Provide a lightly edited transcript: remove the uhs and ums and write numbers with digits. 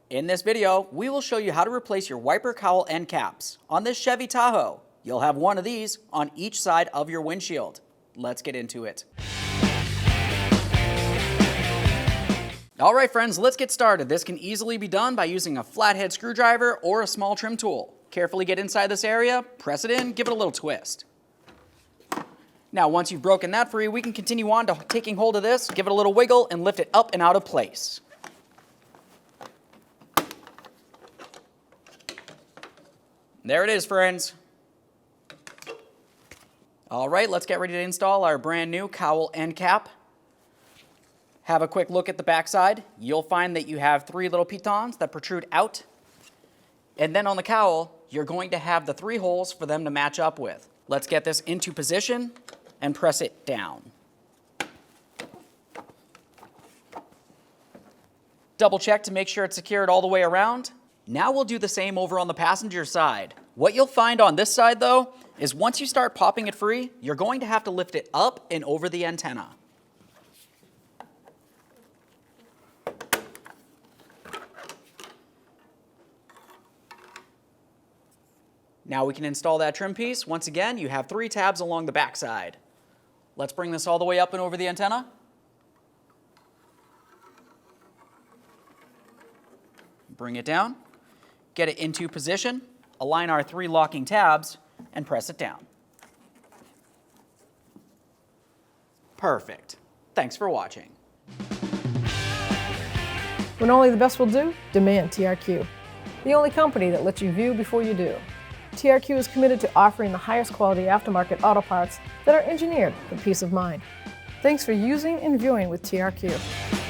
In this video, we will show you how to replace your wiper cowl end caps. On this Chevy Tahoe, you'll have one of these on each side of your windshield. Let's get into it. All right, friends, let's get started. This can easily be done by using a flathead screwdriver or a small trim tool. Carefully get inside this area, press it in, give it a little twist. Now, once you've broken that free, we can continue on to taking hold of this, give it a little wiggle, and lift it up and out of place. There it is, friends. All right, let's get ready to install our brand new cowl end cap. Have a quick look at the back side. You'll find that you have three little pitons that protrude out. And then on the cowl, you're going to have the three holes for them to match up with. Let's get this into position and press it down. Double check to make sure it's secured all the way around. Now we'll do the same over on the passenger side. What you'll find on this side though, is once you start popping it free, you're going to have to lift it up and over the antenna. Now we can install that trim piece. Once again, you have three tabs along the back side. Let's bring this all the way up and over the antenna. Bring it down, get it into position, align our three locking tabs, and press it down. Perfect. Thanks for watching. When only the best will do, demand TRQ. The only company that lets you view before you do. TRQ is committed to offering the highest quality aftermarket auto parts that are engineered for peace of mind. Thanks for using and viewing with TRQ.